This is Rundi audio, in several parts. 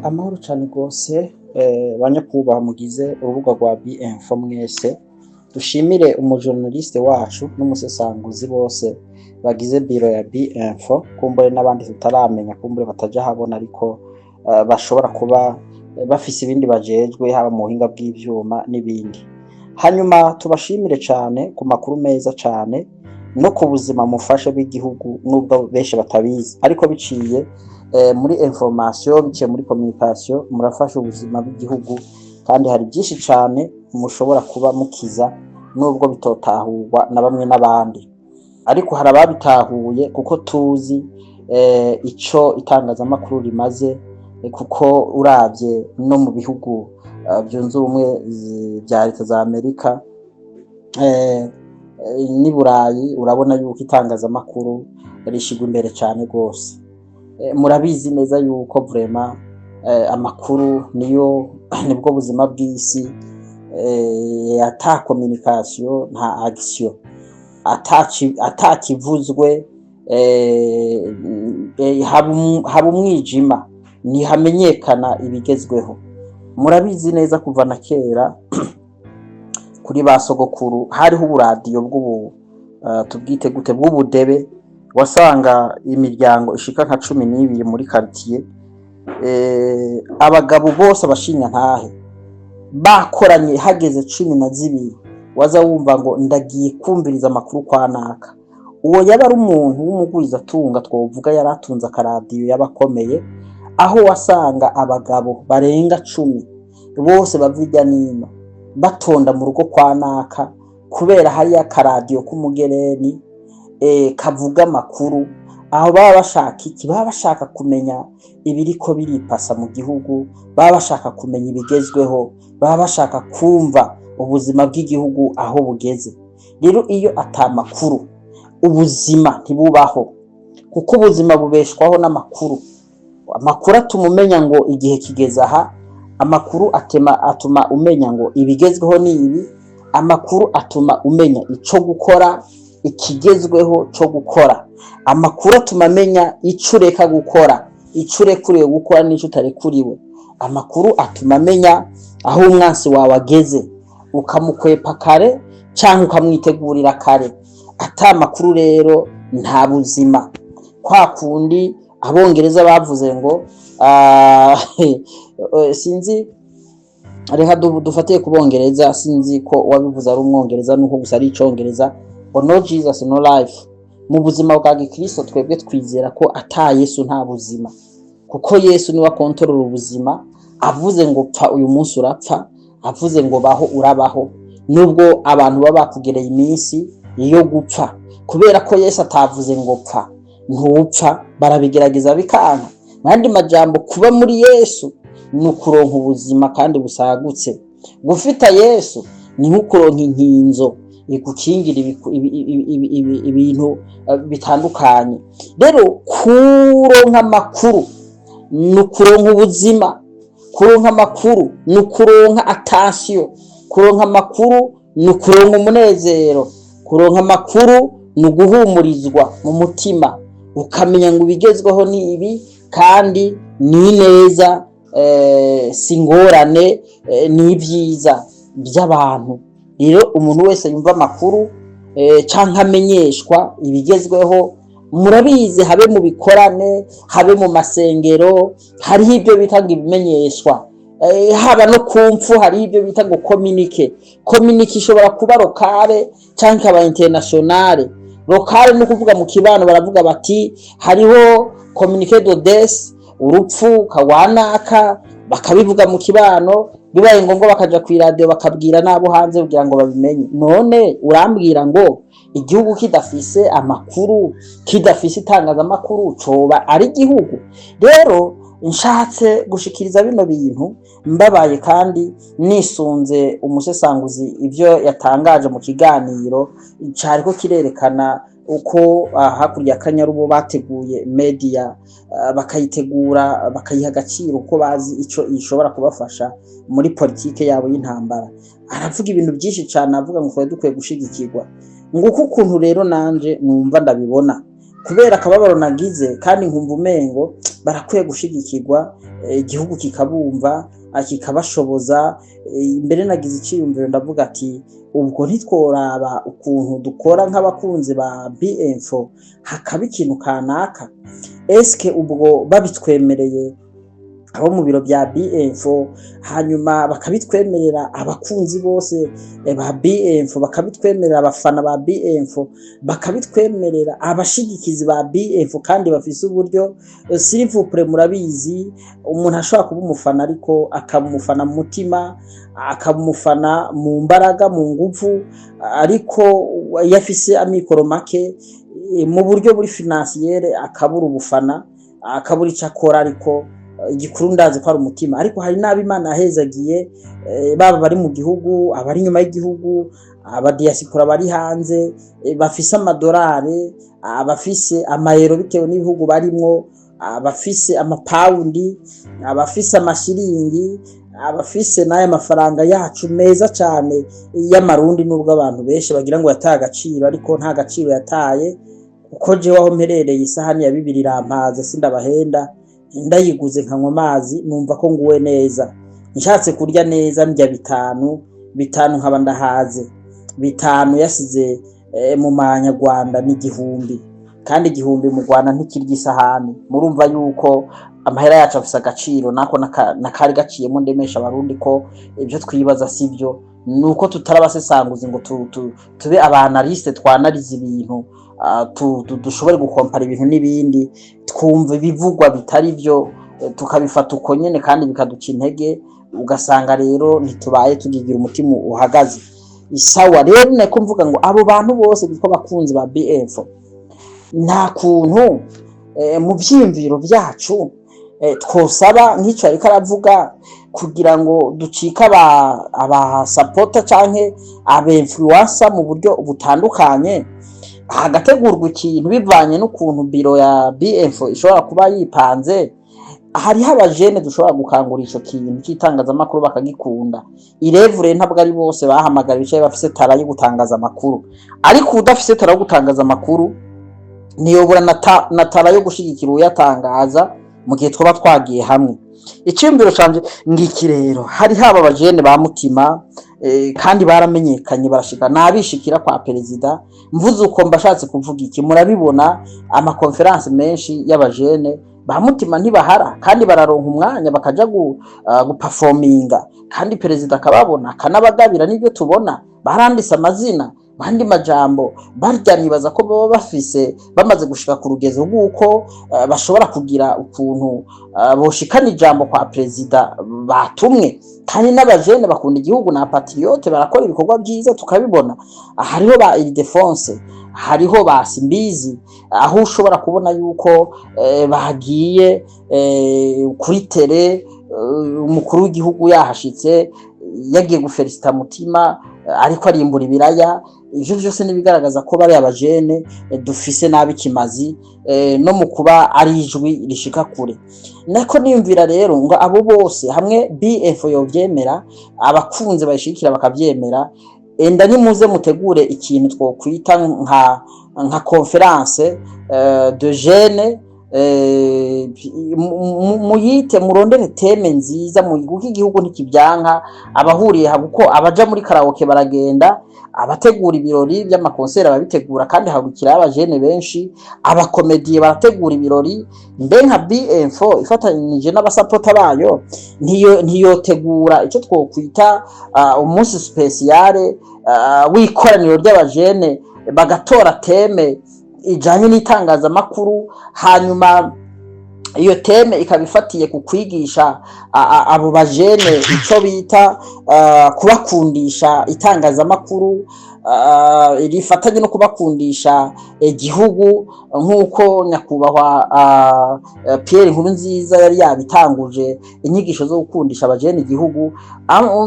Amahoro cane gose banyakubahwa mugize urubuga rwa B-Info mwese, dushimire umujournaliste wacu n'umusesanguzi bose bagize biro ya B-Info, kumbure n'abandi tutaramenya kumbure bataja habona ariko bashobora kuba bafise ibindi bajejwe haba mu buhinga bw'ivyuma n'ibindi. Hanyuma tubashimire cane ku makuru meza cane no ku buzima mufashe bw'igihugu nubwo benshi batabizi, ariko biciye muri information, biciye muri communication murafasha ubuzima bw'igihugu, kandi hari byinshi cane mushobora kuba mukiza nubwo bitotahurwa na bamwe n'abandi, ariko hari ababitahuye kuko tuzi ico itangazamakuru rimaze, kuko uravye no mu bihugu vyunze ubumwe vya leta za Amerika n'i Burayi urabona yuko itangazamakuru rishigwa imbere cane gose. Murabizi neza yuko vraiment amakuru nibwo buzima bw'isi, ata communication nta action, atakivuzwe haba umwijima, ntihamenyekana ibigezweho. Murabizi neza kuva na kera kuri ba sogokuru hariho uburadiyo tubwite gute bw'ubudebe, wasanga imiryango ishika nka 12 muri quartier, abagabo bose abashinya ntahe bakoranye hageze 12, waza wumva ngo ndagiye kumviriza amakuru kwa naka. Uwo yaba ari umuntu w'umugwiza tunga, twovuga yaratunze akaradiyo yabakomeye, aho wasanga abagabo barenga 10 bose bavijya nino batonda mu rugo kwa naka, kubera hari akaradiyo k'umugereni kavuga amakuru. Aho baba bashaka iki? Baba bashaka kumenya ibiriko biripasa mu gihugu, baba bashaka kumenya ibigezweho, baba bashaka kumva ubuzima bw'igihugu aho bugeze. Rero iyo atamakuru ubuzima ntibubaho, kuko ubuzima bubeshwaho n'amakuru. Amakuru atuma umenya ngo igihe kigeze aha, amakuru atuma umenya ngo ibigezweho ni ibi, amakuru atuma umenya ico gukora, ikigezweho cyo gukora, amakuru atuma amenya ico ureka gukora, ico urekuriwe gukora n'ico utarekuriwe, amakuru atuma amenya aho umwansi wawe ageze ukamukwepa kare canke ukamwitegurira kare. Ata makuru rero nta buzima. Kwa kundi abongereza bavuze ngo sinzi, reka dufatiye ku bongereza, sinzi ko wabivuze ari umwongereza nuko gusa ari icongereza, no Jesus no life. Mu buzima bwa Gikristo twebwe twizera ko ata Yesu nta buzima, kuko Yesu niwe akontorora ubuzima. Avuze ngo pfa uyu munsi urapfa, avuze ngo baho urabaho, nubwo abantu baba bakugereye iminsi iyo gupfa, kubera ko Yesu atavuze ngo pfa ntupfa, barabigerageza bikanga. Nandi majambo, kuba muri Yesu ni ukuronka ubuzima kandi busagutse. Gufita Yesu ni nkukuronka inkinzo igukingira ibintu bitandukanye. Rero kuronka amakuru ni ukuronka ubuzima, kuronka amakuru ni ukuronka attention, kuronka amakuru ni ukuronka umunezero, kuronka amakuru ni uguhumurizwa mu mutima, ukamenya ngo ibigezweho ni ibi kandi ni neza, singorane ni ibyiza by'abantu. Rero umuntu wese yumva amakuru canke amenyeshwa ibigezweho, murabizi habe mu bikorane, habe mu masengero, hariho ibyo bita ngo ibimenyeshwa, haba no kumfu hariho ibyo bita ngo communique ishobora kuba locale canke aba internationale. Locale no kuvuga mu kibano baravuga bati hariho communique de death, urupfu kawanaka, bakabivuga mu kibano, bibaye ngombwa bakaja ku radio bakabwira nabo hanze kugira ngo babimenye. None urambwira ngo igihugu kidafise amakuru, kidafise itangazamakuru coba ari igihugu? Rero nshatse gushikiriza bino bintu mbabaye kandi nisunze umusesanguzi ivyo yatangaje mu kiganiro cariko kirerekana uko hakurya Kanyarubo bateguye media, bakayitegura bakayiha agaciro uko bazi ico ishobora kubafasha muri politike yabo y'intambara. Aravuga ibintu byinshi cyane, avuga ngo twe dukwiye gushigikirwa. Nguko ukuntu rero nanje numva ndabibona, kubera akababaro nagize kandi nkumva umengo barakwiye gushigikirwa, igihugu kikabumva, kikabashoboza. Mbere nagize iciyumviro ndavuga ati ubwo ntitworaba ukuntu dukora nk'abakunzi ba BF hakaba ikintu kanaka, eske ubwo babitwemereye abo mu biro bya BF, hanyuma bakabitwemerera abakunzi bose ba BF, bakabitwemerera abafana ba BF, bakabitwemerera abashigikizi ba BF kandi bafise uburyo. S'il vous plaît, murabizi umuntu ashobora kuba umufana ariko akamufana mu mutima, akamufana mu mbaraga, mu nguvu, ariko yafise amikoro make mu buryo buri financiere akabura ubufana, akabura icyo akora, ariko igikuru ndazi ko ari umutima. Ariko hari nabi Imana yahezagiye, baba bari mu gihugu, abari inyuma y'igihugu, abadiaspora bari hanze, bafise amadolari, abafise amayero bitewe n'ibihugu barimwo, abafise amapaundi, abafise amashiringi, abafise n'aya mafaranga yacu meza cyane y'amarundi, nubwo abantu benshi bagira ngo yataye agaciro, ariko nta gaciro yataye, kuko jewe aho mperereye isahani ya 2 irampaza, sindabahenda, ndayiguze nkanywa amazi numva ko nguwe neza. Nshatse kurya neza ndya 5 nkaba ndahaze. 5 yasize mu manyarwanda ni 1000, kandi 1000 mu Rwanda ntikirya isahani. Murumva yuko amahera yacu afise agaciro, nako nakari gaciyemo ndemesha abarundi ko ibyo twibaza sivyo, nuko tutarabasesanguzi ngo tube abanaliste twanariza ibintu, dushobore gukompara ibintu n'ibindi, twumva ibivugwa bitari byo tukabifata uko nyene kandi bikaduca intege, ugasanga rero ntitubaye tugigira umutima uhagaze. Isawa rero nako mvuga ngo abo bantu bose bitwa bakunzi ba BF, nta kuntu mu vyimviro vyacu twosaba nk'ico ariko aravuga, kugira ngo ducika aba supporter canke aba influencer mu buryo butandukanye, hagategurwa ikintu bivanye n'ukuntu biro ya BF ishobora kuba yipanze. Hariho abajene dushobora gukangura ico kintu cy'itangazamakuru bakagikunda. Irevure ntabwo ari bose bahamagara bicaye bafise tara yo gutangaza amakuru, ariko udafise tara yo gutangaza amakuru niyobora na tara yo gushigikira uyatangaza mu gihe twaba twagiye hamwe. Icimbiro canje ngiki rero, hari haba abajene ba mutima, kandi baramenyekanye barashika nabishikira kwa perezida. Mvuze uko mbashatse kuvuga iki, murabibona ama conference menshi y'abajene ba mutima ntibahara, kandi bararonka umwanya bakaja guperforminga, kandi perezida akababona akanabagabira. Nibyo tubona barandise amazina, bandi majambo barya, nibaza ko baba bafise bamaze gushika ku rugezo rw'uko bashobora kugira ukuntu boshikana ijambo kwa perezida batumwe. Kandi n'abajene bakunda igihugu na patriote barakora ibikorwa byiza tukabibona. Hariho ba Ildefonse, hariho ba Simbizi, aho ushobora kubona yuko bagiye kuri tele, umukuru w'igihugu yahashitse yagiye gufelicita mutima, ariko arimbura ibiraya. Ivyo byose nibigaragaza ko bari abajene dufise nabi kimazi, no mu kuba ari ijwi rishika kure. Nako niyumvira rero ngo abo bose hamwe BF yovyemera, abakunze bayishikira bakavyemera, enda nimuze mutegure ikintu twokwita nka conference de jeunes, muyite murondere teme nziza, kuko igihugu ntikibyanka abahuriye habuko abaja muri karaoke baragenda, abategura ibirori by'amakonseri ababitegura, kandi hagukira abajene benshi, abakomediye barategura ibirori. Mbe nka BF ifatanyije n'abasapota bayo ntiyotegura icyo twokwita umunsi speciale w'ikoraniro ry'abajene, bagatora teme ijanye n'itangazamakuru, hanyuma iyo teme ikabifatiye ku kwigisha abo bajene ico bita kubakundisha itangazamakuru, rifatanye no kubakundisha igihugu, nk'uko nyakubahwa Pierre Nkurunziza yari yabitanguje inyigisho zo gukundisha abajene igihugu.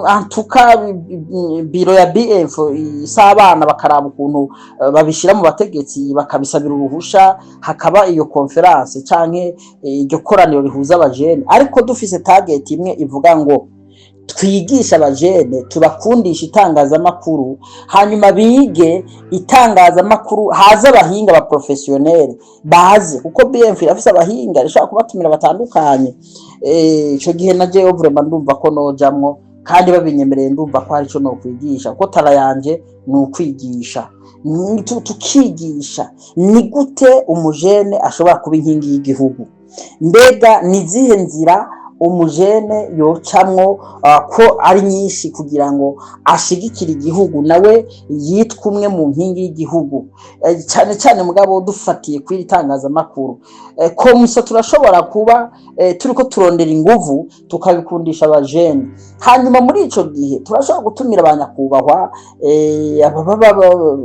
Antuka biro ya BF isabana bakaraba ukuntu babishira mu bategetsi, bakabisabira uruhusha, hakaba iyo conference canke iryo koraniro rihuza abajene, ariko dufise target imwe ivuga ngo twigisha abajene tubakundisha itangazamakuru hanyuma bige itangazamakuru haza abahinga ba professionnel baze kuko BMF irafise abahinga rishaka kubatumira batandukanye ico gihe naje vraiment ndumva ko nojamwo kandi babinyemereye ndumva ko hari ico no kwigisha ko tara yanje ni ukwigisha tukigisha ni gute umujene ashobora kuba inkingi y'igihugu mbega nizihe nzira umujene yocamwo ko ari nyinshi kugira ngo ashigikire igihugu nawe yitwa umwe mu nkingi y'igihugu cyane cyane mugabo dufatiye kuri itangazamakuru ko musa turashobora kuba turiko turondera inguvu tukabikundisha abajene hanyuma muri ico gihe turashobora gutumira abanyakubahwa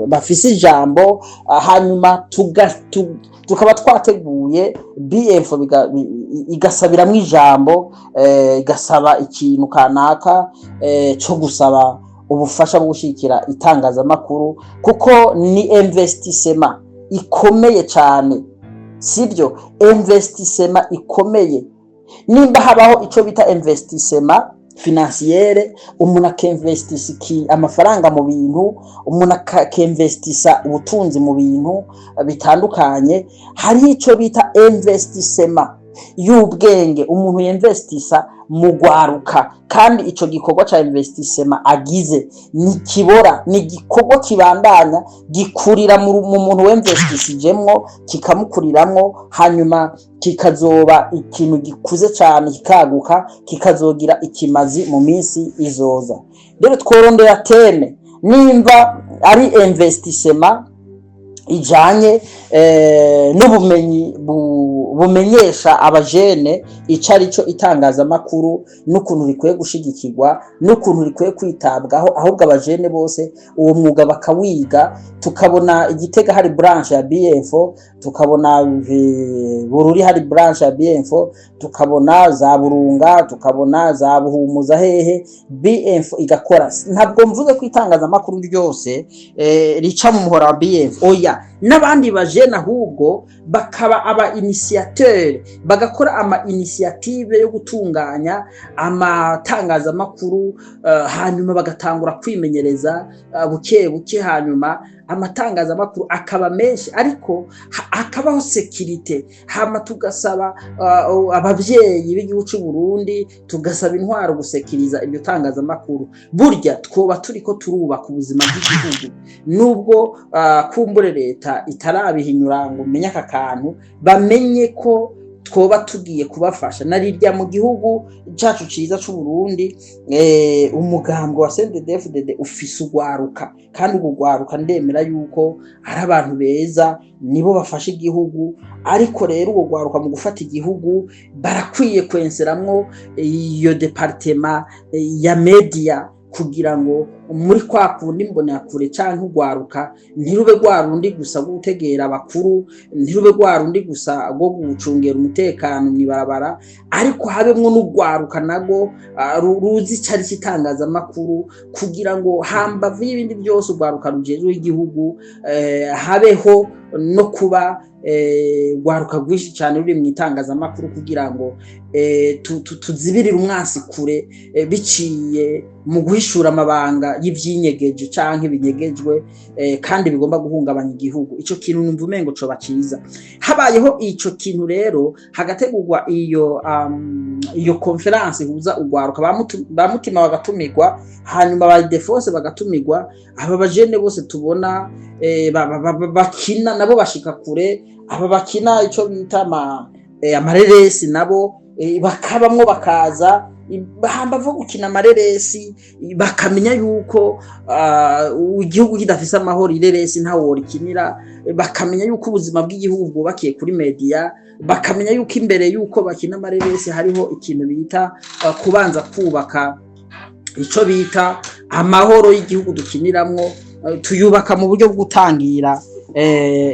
bafise ijambo hanyuma tukaba twateguye BF igasabiramwo ijambo igasaba ikintu kanaka cyo gusaba ubufasha bwo gushikira itangazamakuru kuko ni investissement ikomeye cyane sibyo investissement ikomeye nimba habaho ico bita investissement financiere umuntu akinvestisa amafaranga mu bintu umuntu akinvestisa ubutunzi mu bintu bitandukanye hari ico bita investissement y'ubwenge umuntu yinvestisa mu gwaruka kandi ico gikorwa ca investissement agize ni kibora ni gikorwa kibandanya gikurira mu muntu w'investisijemwo kikamukuriramwo hanyuma kikazoba ikintu gikuze cyane kikaguka kikazogira ikimazi mu minsi izoza rero tworondera teme nimba ari investissement ijanye n'ubumenyi bumenyesha abajene icarico itangazamakuru n'ukuntu rikwiye gushigikirwa n'ukuntu rikwiye kwitabwaho ahubwo abajene bose uwo mwuga bakawiga tukabona Igitega hari branche ya BF tukabona Bururi hari branche ya BF tukabona za Burunga tukabona za Buhumuza hehe BF igakora ntabwo mvuze ko itangazamakuru ryose rica mu muhora wa BF oya n'abandi bajene ahubwo bakaba aba initiateur bagakora ama initiative yo gutunganya amatangazamakuru hanyuma bagatangura kwimenyereza buke buke hanyuma amatangazamakuru akaba menshi ariko akabaho security hama tugasaba abavyeyi b'igihugu cy'u Burundi tugasaba intwaro gusekiriza ibyo tangazamakuru burya twoba turiko turubaka ubuzima bw'igihugu nubwo kumbure leta itarabihinyura ngo menye aka kantu bamenye ko twoba tugiye kubafasha narirya mu gihugu cyacu ciza cy'u Burundi umugambwe wa CNDD-FDD ufise ugwaruka kandi ugwaruka ndemera yuko ari abantu beza nibo bafasha igihugu ariko rero ugwaruka mu gufata igihugu barakwiye kwenseramwo iyo departement ya media kugira ngo muri kwa kundi mbona kure canke ugwaruka ntirube gwarundi gusa gutegera abakuru ntirube gwarundi gusa go gucungera umutekano mwibarabara ariko habemwo n'ugwaruka nago ruzi cari kitangaza makuru kugira ngo hambavu y'ibindi byose ugwaruka rujejwe igihugu habeho no kuba gwaruka gwishi cyane ruri mu itangazamakuru kugira ngo tuzibirire umwasi kure biciye mu guhishura amabanga y'ivyinyegeje canke binyegejwe kandi bigomba guhungabanya igihugu ico kintu numva umengo coba ciza habayeho ico kintu rero hagategurwa iyo conference huza ugwaruka bamutima bagatumirwa hanyuma ba defense bagatumirwa aba bajene bose tubona bakina nabo bashika kure aba bakina ico bita amareresi nabo bakabamwo bakaza bahamba gukina amareresi bakamenya yuko igihugu kidafise amahoro ireresi nta worikinira bakamenya yuko ubuzima bw'igihugu bwubakiye kuri media bakamenya yuko imbere yuko bakina amareresi hariho ikintu bita kubanza kubaka ico bita amahoro y'igihugu dukiniramwo tuyubaka mu buryo bwo gutangira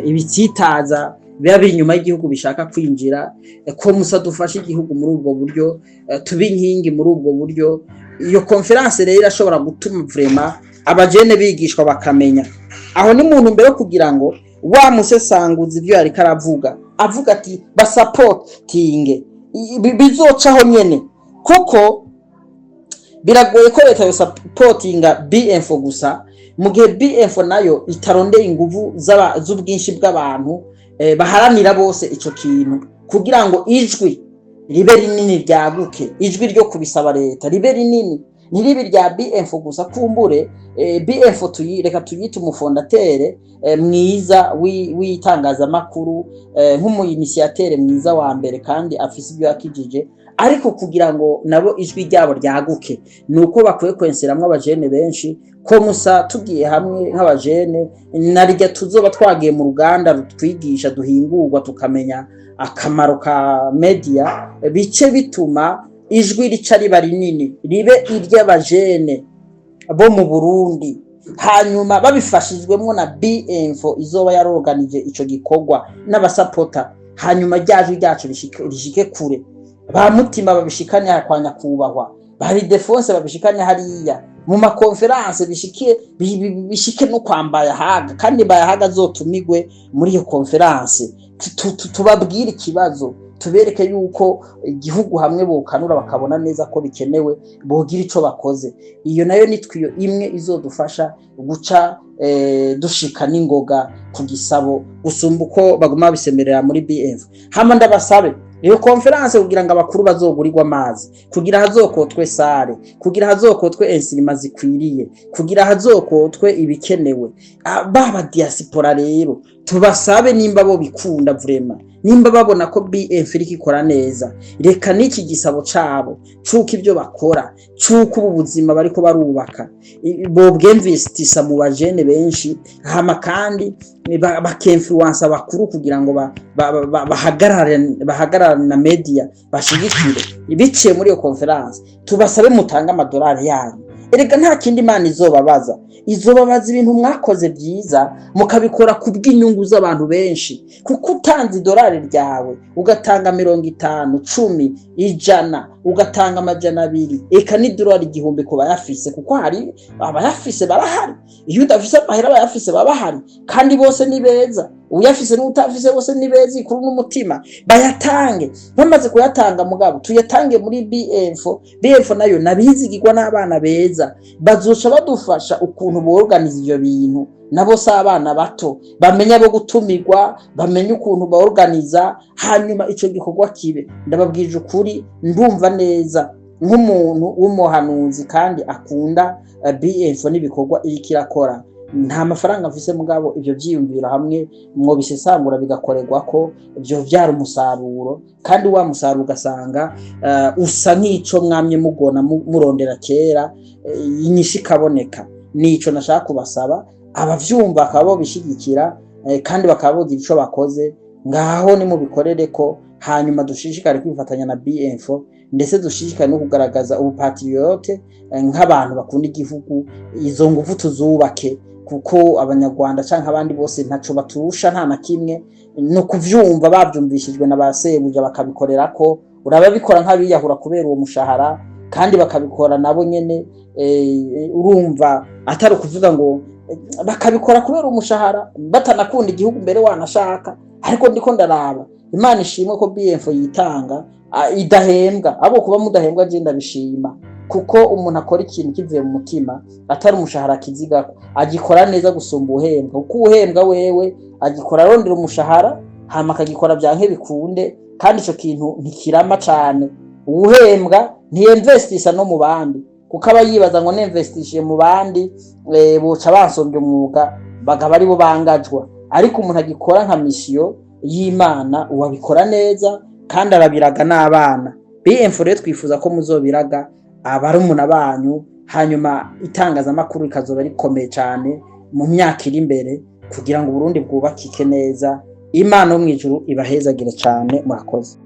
ibitsitaza biba biri inyuma y'igihugu bishaka kwinjira ko musa dufasha igihugu muri ubwo buryo tubi inkingi muri ubwo buryo iyo conference rero irashobora gutuma vraiment abajene bigishwa bakamenya aho ni muntu mbere kugira ngo wa musesanguzi ibyo yari karavuga avuga ati basupportinge bizocaho nyene kuko biragoye ko leta yo supportinga BF gusa mu gihe BF nayo itarondeye inguvu z'ubwinshi bw'abantu baharanira bose ico kintu kugira ngo ijwi ribe rinini ryaguke, ijwi ryo kubisaba leta ribe rinini ntiribi rya BF gusa. Kumbure BF reka tuyite umufondatere mwiza w'itangazamakuru nk'umuyinisiatere mwiza wa mbere kandi afise ibyo yakijije, ariko kugira ngo nabo ijwi ryabo ryaguke nuko bakwiye kwenseramwe abajene benshi ko musa tugiye hamwe nk'abajene narijya tuzoba twagiye mu ruganda rutwigisha duhingurwa tukamenya akamaro ka media, bice bituma ijwi rica riba rinini ribe iry'abajene bo mu Burundi, hanyuma babifashijwemo na BF izoba yaroganije ico gikorwa n'abasapota, hanyuma ryajwi ryacu rishike kure, ba mutima babishikanya kwa nyakubahwa, bari defense babishikanya hariya mu makonferanse bishike no kwambaya haga, kandi bayahaga zotumigwe muri iyo konferanse tubabwira ikibazo, tubereke yuko igihugu hamwe bokanura bakabona neza ko bikenewe bogira ico bakoze. Iyo nayo nitwiyo imwe izodufasha guca dushika n'ingoga ku gisabo gusumba uko baguma bisemerera muri BF. Hama ndabasabe iyo conference kugira ngo abakuru bazogurirwa amazi, kugira hazokotwe sare, kugira hazokotwe insinima zikwiriye, kugira hazokotwe ibikenewe, baba diaspora rero tubasabe nimba bo bikunda vraiment, nimba babona ko BF ikora neza, reka n'iki gisabo cabo cuko ibyo bakora, cuko ubuzima bariko barubaka bobwemvestisa mu bajene benshi, hama kandi bakemfluence abakuru kugira ngo bahagarare na media bashigikire biciye muri iyo conference. Tubasabe mutanga amadolari yanyu, erega nta kindi Imana izobabaza ibintu mwakoze byiza mukabikora kubw'inyungu z'abantu benshi, kuko utanze dolari ryawe ugatanga 50, 10, 100, ugatanga 200, eka ni dolari 1000 ko bayafise, kuko hari abayafise barahari, iyo udafise amahera bayafise babahari, kandi bose ni beza, uyafise n'utafise bose ni beza ikuru n'umutima bayatange. Bamaze kuyatanga mugabo tuyatange muri BF nayo nabizigirwa n'abana beza, bazoca badufasha ukuntu boorganiza ivyo bintu, nabo s'abana bato bamenya bo gutumirwa, bamenya ukuntu baorganiza, hanyuma ico gikorwa kibe. Ndababwije ukuri ndumva neza nk'umuntu w'umuhanuzi kandi akunda BF n'ibikorwa ikirakora, nta mafaranga mfise mugabo ivyo vyiyumvira hamwe mwo bisesangura bigakorerwa ko byo vyara umusaruro, kandi wa musaruro ugasanga usa nk'ico mwamye mugona murondera kera, inyishu ikaboneka. Nico nashaka kubasaba abavyumva akaba bishigikira kandi bakabogira ico bakoze ngaho ni mu bikorere ko, hanyuma dushishikare kwifatanya na BF, ndetse dushishikare no kugaragaza ubupatriote nk'abantu bakunda igihugu. Izo nguvu tuzubake kuko abanyarwanda canke abandi bose ntaco baturusha, nta na kimwe no kuvyumva bavyumvishijwe na basebuja bakabikorera ko, urababikora nk'abiyahura kubera uwo mushahara, kandi bakabikora nabo nyene urumva atari kuvuga ngo bakabikora kubera umushahara batanakunda igihugu mbere wanashaka. Ariko ndiko ndaraba Imana ishimwe ko BF yitanga idahembwa, abo kuba mudahembwa je ndabishima, kuko umuntu akora ikintu kivuye mu mutima atari umushahara kiziga, agikora neza gusumba uhembwa, kuko uhembwa wewe agikora arondera umushahara hama akagikora byanke bikunde, kandi ico kintu ntikirama cane. Uhembwa ntiyinvestisa no mu bandi, kuko aba yibaza ngo ninvestishe mu bandi boca basombye umwuga bagaba ari bo bangajwa. Ariko umuntu agikora nka mission y'Imana uwabikora neza kandi arabiraga n'abana. BF rero twifuza ko muzobiraga abarumuna banyu, hanyuma itangazamakuru ikazoba rikomeye cyane mu myaka iri imbere, kugira ngo Burundi bwubakike neza. Imana yo mwijuru ibahezagire cyane, murakoze.